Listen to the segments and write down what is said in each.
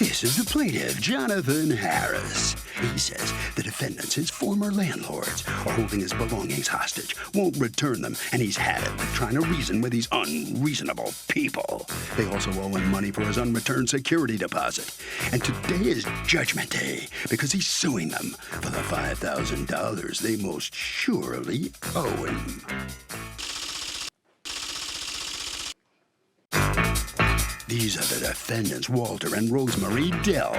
This is the plaintiff, Jonathan Harris. He says the defendants, his former landlords, are holding his belongings hostage, won't return them, and he's had it with trying to reason with these unreasonable people. They also owe him money for his unreturned security deposit. And today is Judgment Day because he's suing them for the $5,000 they most surely owe him. These are the defendants, Walter and Rosemary Dell.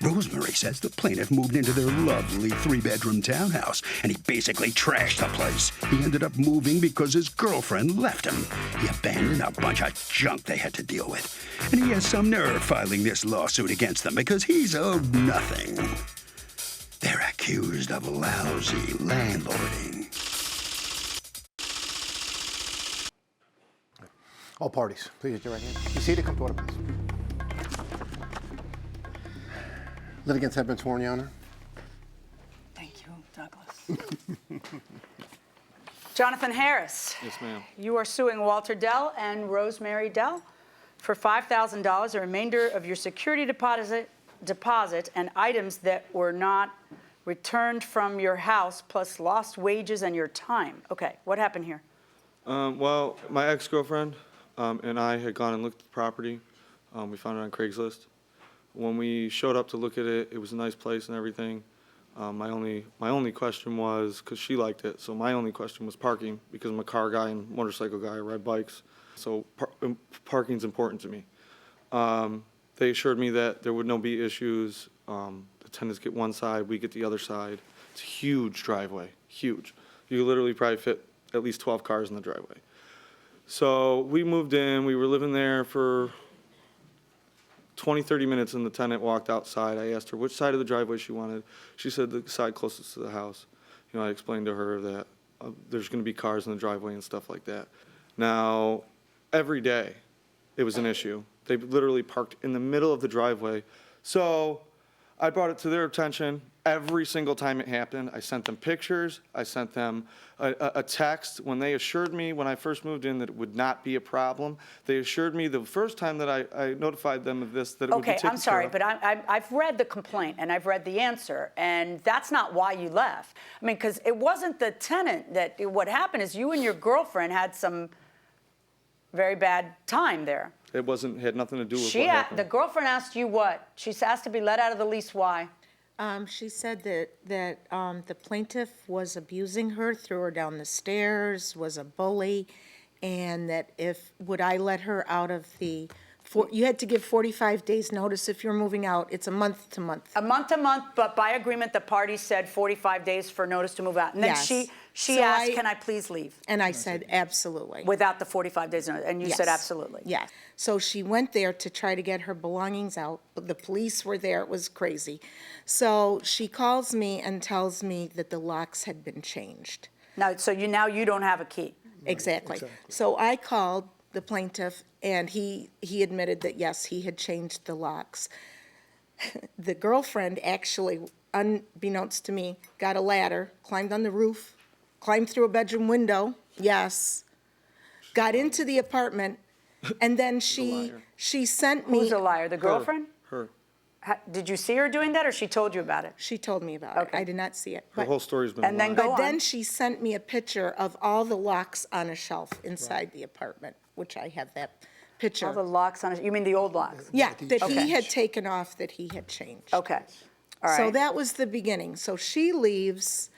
Rosemary says the plaintiff moved into their lovely 3-bedroom townhouse, and he basically trashed the place. He ended up moving because his girlfriend left him. He abandoned a bunch of junk they had to deal with. And he has some nerve filing this lawsuit against them because he's owed nothing. They're accused of lousy landlording. All parties, please raise your right hand. Be seated, come to order, please. Litigants have been sworn, Your Honor. Thank you, Douglas. Jonathan Harris. Yes, ma'am. You are suing Walter Dell and Rosemary Dell for $5,000, the remainder of your security deposit and items that were not returned from your house, plus lost wages and your time. Okay, what happened here? Well, my ex-girlfriend and I had gone and looked at the property. We found it on Craigslist. When we showed up to look at it, it was a nice place and everything. My only question was, because she liked it, so my only question was parking, because I'm a car guy and motorcycle guy, I ride bikes. So parking's important to me. They assured me that there would no be issues. The tenants get one side, we get the other side. It's a huge driveway, huge. You literally probably fit at least 12 cars in the driveway. So we moved in, we were living there for 20, 30 minutes, and the tenant walked outside. I asked her which side of the driveway she wanted. She said the side closest to the house. You know, I explained to her that there's gonna be cars in the driveway and stuff like that. Now, every day, it was an issue. They literally parked in the middle of the driveway. So I brought it to their attention every single time it happened. I sent them pictures. I sent them a text. When they assured me when I first moved in that it would not be a problem, they assured me the first time that I notified them of this that it would be taken care of. Okay, I'm sorry, but I've read the complaint and I've read the answer, and that's not why you left. I mean, because it wasn't the tenant that, what happened is you and your girlfriend had some very bad time there. It had nothing to do with what happened. The girlfriend asked you what? She asked to be let out of the lease. Why? She said that the plaintiff was abusing her, threw her down the stairs, was a bully, and that would I let her out of the, you had to give 45 days notice if you're moving out. It's a month to month. A month to month, but by agreement, the parties said 45 days for notice to move out. And then Yes. she asked, can I please leave? And I said, absolutely. Without the 45 days notice, and you said Yes. absolutely. Yes. So she went there to try to get her belongings out. The police were there. It was crazy. So she calls me and tells me that the locks had been changed. Now, so now you don't have a key. Exactly. So I called the plaintiff, and he admitted that, yes, he had changed the locks. The girlfriend actually, unbeknownst to me, got a ladder, climbed on the roof, climbed through a bedroom window, yes, got into the apartment, and then she sent me. Who's a liar? The girlfriend? Her. Did you see her doing that, or she told you about it? She told me about it. I did not see it. The whole story's been And then lied. go But on. then she sent me a picture of all the locks on a shelf inside the apartment, which I have that picture. All the locks on it. You mean the old locks? Yeah, that Okay. he had taken off, that he had changed. Okay. All right. So that was the beginning. So she leaves,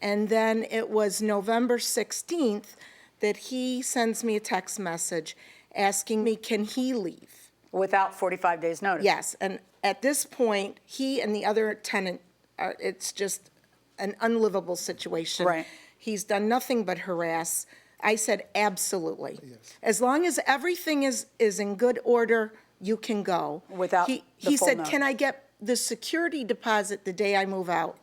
and then it was November 16th that he sends me a text message asking me, can he leave? Without 45 days notice? Yes, and at this point, he and the other tenant, it's just an unlivable situation. Right. He's done nothing but harass. I said, absolutely. Yes. As long as everything is in good order, you can go. Without He the full said, notice. can I get the security deposit the day I move out?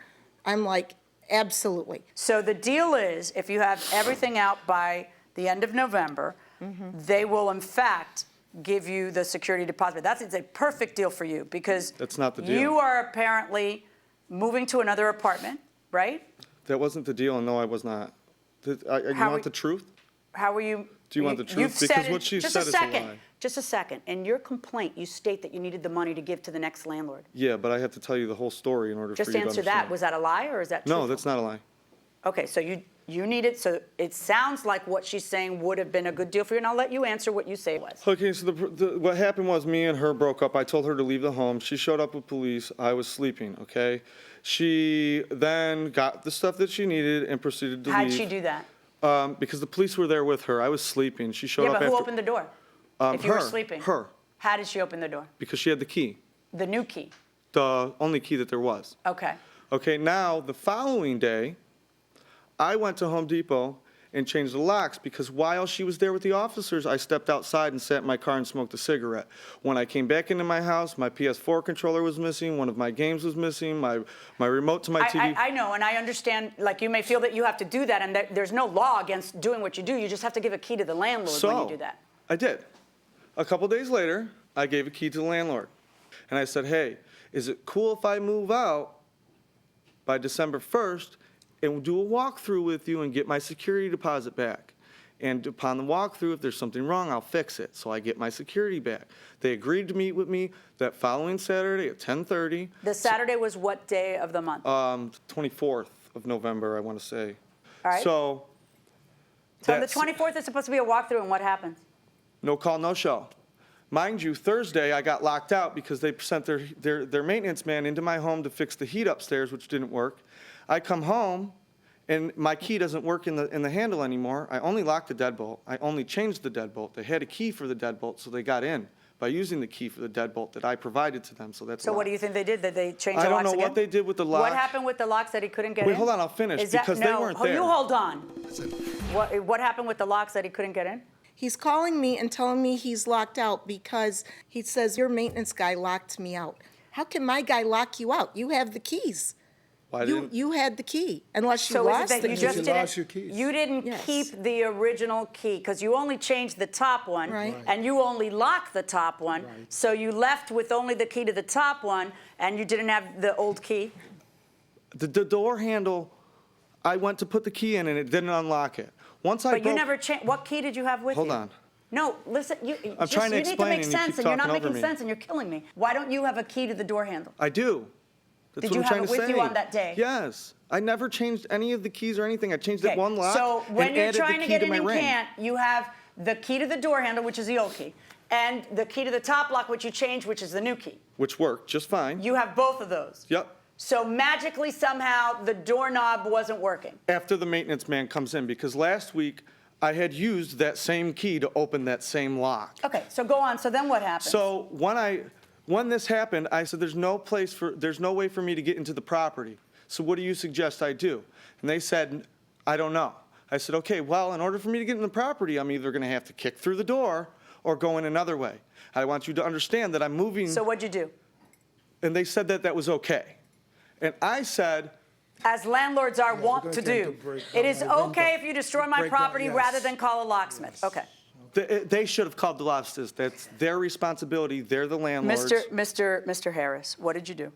I'm like, absolutely. So the deal is, if you have everything out by the end of November, they will, in fact, give you the security deposit. It's a perfect deal for you, because That's not the deal. you are apparently moving to another apartment, right? That wasn't the deal, and no, I was not. You How want we- the truth? How were you? Do you want the truth? You've said Because it- what she just said a is a second, lie. Just a second. In your complaint, you state that you needed the money to give to the next landlord. Yeah, but I have to tell you the whole story in order Just for you to answer understand. that. Was that a lie or is that truthful? No, that's not a lie. Okay, so you need it, so it sounds like what she's saying would have been a good deal for you, and I'll let you answer what you say it was. Okay, so what happened was me and her broke up. I told her to leave the home. She showed up with police. I was sleeping, okay? She then got the stuff that she needed and proceeded to leave. How'd she do that? Because the police were there with her. I was sleeping. She showed Yeah, up but after. who opened the door? If you were her, sleeping? her. How did she open the door? Because she had the key, The new key? the only key that there was. Okay. Okay, now, the following day, I went to Home Depot and changed the locks because while she was there with the officers, I stepped outside and sat in my car and smoked a cigarette. When I came back into my house, my PS4 controller was missing, one of my games was missing, my remote to my TV. I know, and I understand, like, you may feel that you have to do that, and that there's no law against doing what you do. You just have to give a key to the landlord when you do that. I did. A couple days later, I gave a key to the landlord. And I said, hey, is it cool if I move out by December 1st and do a walkthrough with you and get my security deposit back? And upon the walkthrough, if there's something wrong, I'll fix it. So I get my security back. They agreed to meet with me that following Saturday at 10:30. The Saturday was what day of the month? 24th of November, I want to say. All right. So So the that's- 24th is supposed to be a walkthrough, and what happens? No call, no show. Mind you, Thursday, I got locked out because they sent their maintenance man into my home to fix the heat upstairs, which didn't work. I come home, and my key doesn't work in the handle anymore. I only locked the deadbolt. I only changed the deadbolt. They had a key for the deadbolt, so they got in by using the key for the deadbolt that I provided to them, so that's So a what lie. do you think they did? Did they change I the don't locks know again? what they did with the What locks. happened with the locks that he couldn't get in? Wait, hold on, I'll finish, Is that- because no, they weren't there. You hold on. What happened with the locks that he couldn't get in? He's calling me and telling me he's locked out because he says, your maintenance guy locked me out. How can my guy lock you out? You have the keys. Why didn't? You had the key, unless you So is it lost that the you key. just lost your didn't, keys. you didn't Yes. keep the original key, because you only changed the top one, Right. Right. and you only locked the top one, so you left with only the key to the top one, and you didn't have the old key? The door handle, I went to put the key in and it didn't unlock it. Once I But you broke- never changed, what key did you have with you? Hold on. No, listen, I'm trying to you need to explain make and you sense, keep and you're not talking over making me. sense, and you're killing me. Why don't you have a key to the door handle? I do. That's Did what you I'm have trying it to with you say. on that day? Yes. I never changed any of the keys or anything. I changed Okay, it one lock so when and you're added trying the to key get to in my and ring. can't, you have the key to the door handle, which is the old key, and the key to the top lock, which you changed, which is the new key. Which worked just fine. You have both of those. Yep. So magically, somehow, the doorknob wasn't working. After the maintenance man comes in, because last week I had used that same key to open that same lock. Okay, so go on. So then what happens? So when this happened, I said, there's no way for me to get into the property. So what do you suggest I do? And they said, I don't know. I said, okay, well, in order for me to get in the property, I'm either gonna have to kick through the door or go in another way. I want you to understand that I'm moving. So what'd you do? And they said that was okay. And I said, As landlords are wont gonna to attempt do, to break it down is my window. okay if you destroy my Break down, property yes. rather than call a locksmith. Okay. they should have called the lobsters. That's their responsibility. They're the landlords. Mr. Harris, what did you do?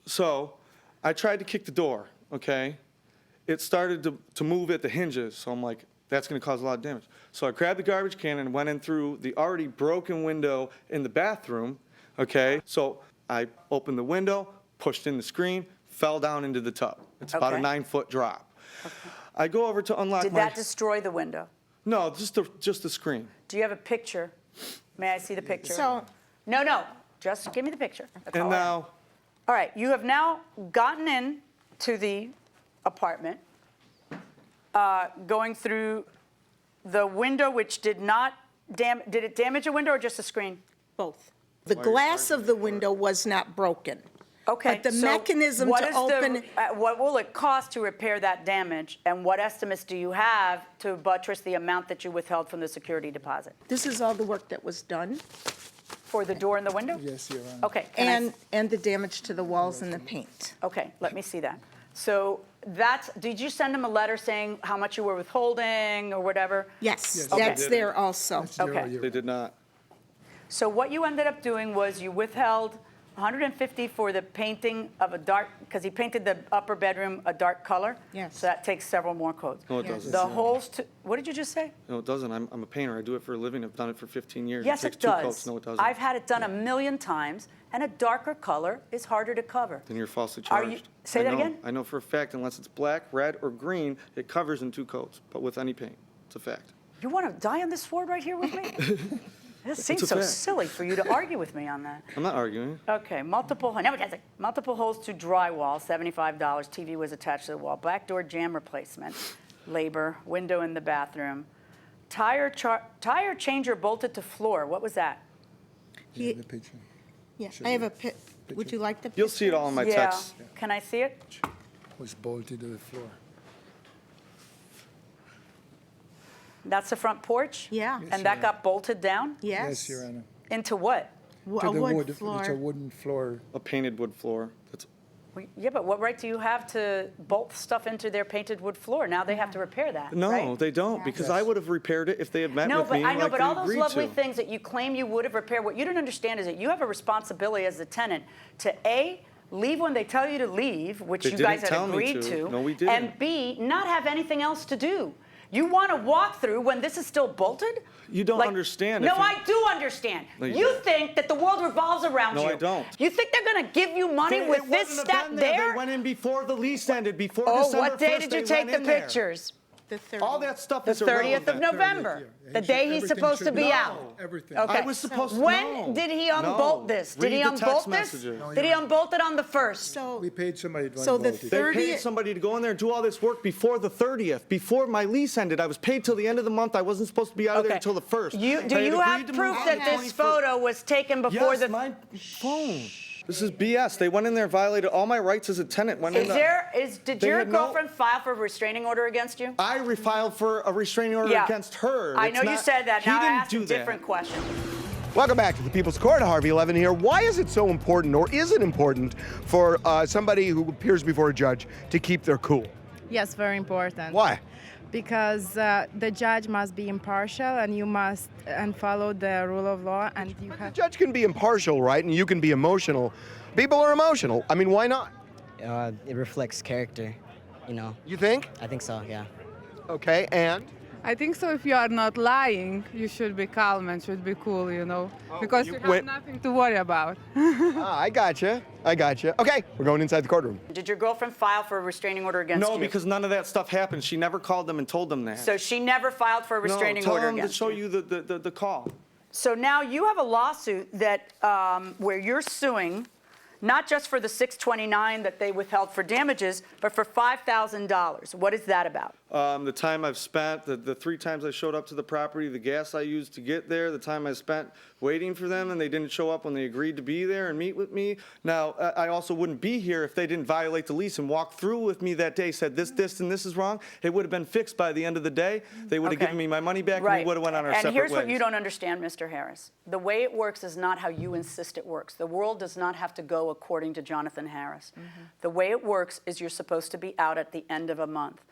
So I tried to kick the door, okay? It started to move at the hinges, so I'm like, that's gonna cause a lot of damage. So I grabbed the garbage can and went in through the already broken window in the bathroom, okay? So I opened the window, pushed in the screen, fell down into the tub. It's about a Okay. 9-foot drop. I go over to unlock Did my... that destroy the window? No, just the screen. Do you have a picture? May I see the picture? So, No, just give me the picture. That's all And I want. now, All right, you have now gotten in to the apartment, going through the window, which did it damage a window or just a screen? both. The glass of the window was not broken. Okay. But the so mechanism what to is open, what will it cost to repair that damage, and what estimates do you have to buttress the amount that you withheld from the security deposit? this is all the work that was done, For the door and the window? Yes, Your Honor. Okay. can I s- and the damage to the walls and the paint. Okay, let me see that. So did you send him a letter saying how much you were withholding or whatever? Yes, Okay. that's there also. Okay. they did not. So what you ended up doing was you withheld 150 for the painting of a dark, because he painted the upper bedroom a dark color. Yes. So that takes several more coats. No, it doesn't. The holes to, what did you just say? No, it doesn't. I'm a painter. I do it for a living. I've done it for 15 years. Yes, takes it two does. coats. No, it doesn't. I've had it done a million times, and a darker color is harder to cover. Then you're falsely Are charged. you- say I that know. again? I know for a fact, unless it's black, red, or green, it covers in 2 coats, but with any paint. It's a fact. You want to die on this sword right here with me? This seems a so fact. silly for you to argue with me on that. I'm not arguing. Okay, multiple holes to drywall, $75. TV was attached to the wall. Back door jam replacement, labor, window in the bathroom. Tire changer bolted to floor. What was that? He, The picture. yeah, I have a would you like the? You'll see it all in my Yeah. text. Can I see it? Was bolted to the floor. That's the front porch? Yeah. And that got bolted down? Yes. Yes, Your Honor. Into what? A To the wood wood. floor. It's a wooden floor. A painted wood floor. That's Yeah, but what right do you have to bolt stuff into their painted wood floor? Now they have to repair that, No, right? they don't, because I would have repaired it if they had met No, with but me I know, like but they all those agreed lovely to. things that you claim you would have repaired, what you don't understand is that you have a responsibility as the tenant to A, leave when they tell you to leave, which They you guys didn't had tell me agreed to. to. No, we didn't. And B, not have anything else to do. You want to walk through when this is still bolted? You don't understand. No, If you- I do understand. No, you You don't. think that the world revolves around No, you. I don't. You think they're going to give you money with this step there? They went in before the lease ended, before Oh, December 1st. what day did you take the pictures? The 30th. All that stuff The is 30th of irrelevant. November, yeah. the day he's Everything supposed should to be- be No, out. everything. Okay. I was supposed to When know. did he unbolt No. this? Did he Read the text unbolt this? messages. No, Did he unbolt it on the 1st? So, We paid somebody to So the unbolt it. They 30th paid somebody to go in there and do all this work before the 30th, before my lease ended. I was paid till the end of the month. I wasn't supposed to be out of there until the 1st. Do I had you have agreed to proof move that on the this 21st. photo was taken before Yes, the? my phone. This is BS. They went in there, violated all my rights as a tenant. Went in Did They your had no- girlfriend file for a restraining order against you? I refiled for a restraining order Yeah. against her. I It's know you not- said that. He Now I didn't asked do a that. different question. Welcome back to the People's Court. Harvey 11 here. Why is it so important, or is it important, for somebody who appears before a judge to keep their cool? Yes, very important. Why? Because the judge must be impartial, and you must follow the rule of law, and you The have. judge can be impartial, right? And you can be emotional. People are emotional. I mean, why not? It reflects character, you know. You think? I think so, yeah. Okay, and? I think so. If you are not lying, you should be calm and should be cool, you know, because you you have went- nothing to worry about. I gotcha. I gotcha. Okay, we're going inside the courtroom. Did your girlfriend file for a restraining order against you? No, because none of that stuff happened. She never called them and told them that. So she never filed for a restraining no, order tell them to against show you. you the call. So now you have a lawsuit that where you're suing, not just for the $629 that they withheld for damages, but for $5,000. What is that about? The time I've spent, the 3 times I showed up to the property, the gas I used to get there, the time I spent waiting for them and they didn't show up when they agreed to be there and meet with me. Now, I also wouldn't be here if they didn't violate the lease and walk through with me that day, said this, and this is wrong. It would have been fixed by the end of the day. They would have Okay. given me my money back and Right. we would have went on our separate And here's ways. what you don't understand, Mr. Harris. The way it works is not how you insist it works. The world does not have to go according to Jonathan Harris. The way it works is you're supposed to be out at the end of a month.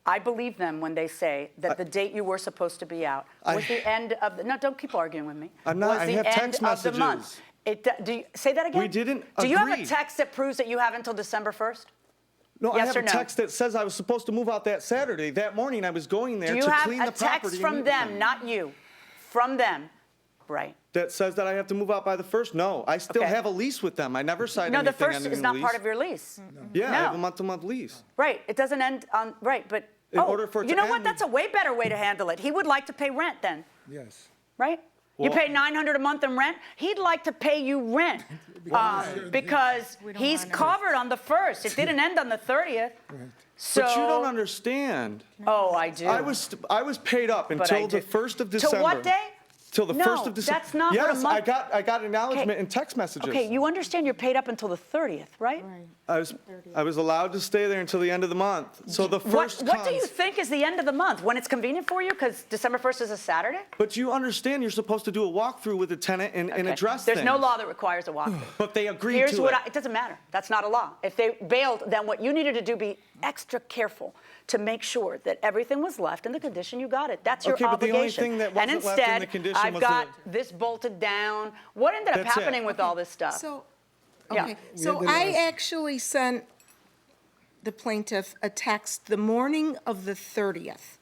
I believe them when they say that the date you were supposed to be out was the end of the, no, don't keep arguing with me. I'm not- Was I the have end text of the month. messages. Do you, say that again? We didn't Do you have a agree. text that proves that you have until December 1st? No, I Yes have or a no? text that says I was supposed to move out that Saturday. That morning I was going there Do you to have clean a the property. text and from meet with them, not you? From them, right? That says that I have to move out by the 1st? No, I still Okay. have a lease with them. I never signed No, anything the first on the is new not lease. part of your lease. Yeah, I No. have a month-to-month lease. Right, it doesn't end on, right, but, In order for it you to know what, end- that's a way better way to handle it. He would like to pay rent then, Yes. right? You Well- pay $900 a month in rent, he'd like to pay you rent because he's covered on the 1st. It didn't end on the 30th. So, But you don't understand. oh, I do. I was paid up But I until the do. 1st of December. To what day? Till the No, 1st of December. that's not what a Yes, month- I got acknowledgement Okay. in text messages. Okay, you understand you're paid up until the 30th, right? I was allowed to stay there until the end of the month. So the first What do comes. you think is the end of the month? When it's convenient for you? Because December 1st is a Saturday? But you understand you're supposed to do a walkthrough with the tenant and Okay. address There's no things. law that requires a walkthrough. But they agreed Here's to what it. it doesn't matter. That's not a law. If they bailed, then what you needed to do, be extra careful to make sure that everything was left in the condition you got it. That's your Okay, but the only obligation. thing that And wasn't left in instead, the condition I've was got the- this bolted down. What ended up That's it. happening with all this stuff? So Yeah. Okay, so I actually sent the plaintiff a text the morning of the 30th,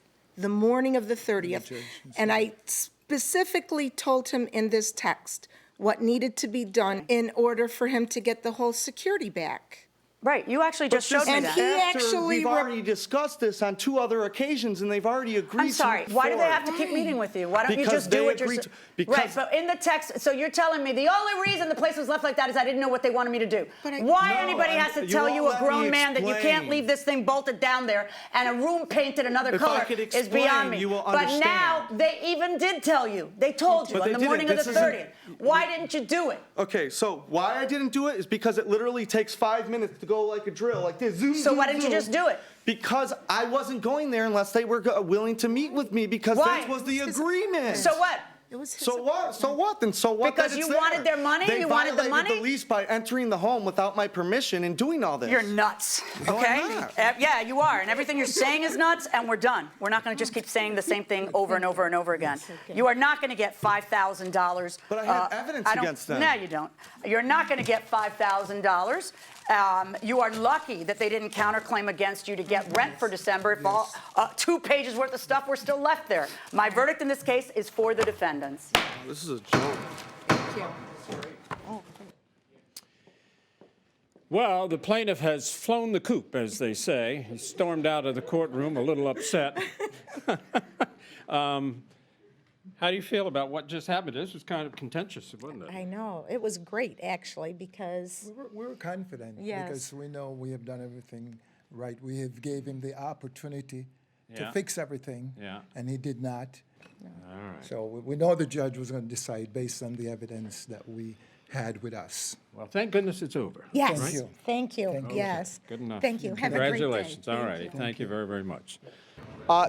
and I specifically told him in this text what needed to be done in order for him to get the whole security back. Right, you actually just showed me And that. he After actually we've already discussed this on 2 other occasions, and they've already agreed. I'm sorry, why do they have to keep meeting with you? Why don't you Because just do they what you're agreed saying? to- Right, because- but in the text, so you're telling me the only reason the place was left like that is I didn't know what they wanted me to do. Why No, anybody has to you tell won't you, a let me grown man, that you can't explain. leave this thing bolted down there and a room painted another If I color could is explain, beyond me. you will But understand. now, they even did tell you. They told you But on they the morning of the didn't. This 30th. Why didn't you do it? Okay, so why I didn't do it is because it literally takes 5 minutes to go like a drill, like this. Zoom, So why zoom, didn't you zoom. just do it? Because I wasn't going there unless they were willing to meet with me, because Why? that was the agreement. So what? It was his So what? So what? Then so what? Because that it's you wanted there? their money? They You wanted the violated money? the lease by entering the home without my permission and doing all this. You're nuts, No, I'm okay? not. Yeah, you are, and everything you're saying is nuts, and we're done. We're not gonna just keep saying the same thing over and over and over again. You are not gonna get $5,000. But I have evidence against them. No, you don't. You're not gonna get $5,000. You are lucky that they didn't counterclaim against you to get rent for December if all 2 pages worth of stuff were still left there. My verdict in this case is for the defendants. This is a joke. Well, the plaintiff has flown the coop, as they say. He stormed out of the courtroom a little upset. How do you feel about what just happened? This was kind of contentious, wasn't it? I know, it was great, actually, because, We were confident Yes. because we know we have done everything right. We have gave him the opportunity to Yeah. fix everything. Yeah. And he did not. All right. So we know the judge was going to decide based on the evidence that we had with us. Well, thank goodness it's over. yes, Thank you. thank you, yes. Good enough. Thank you, have a great day. Congratulations. All righty. Thank you very, very much.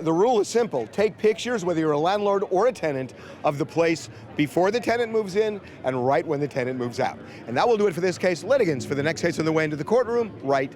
The rule is simple. Take pictures, whether you're a landlord or a tenant, of the place before the tenant moves in and right when the tenant moves out. And that will do it for this case. Litigants for the next case on the way into the courtroom right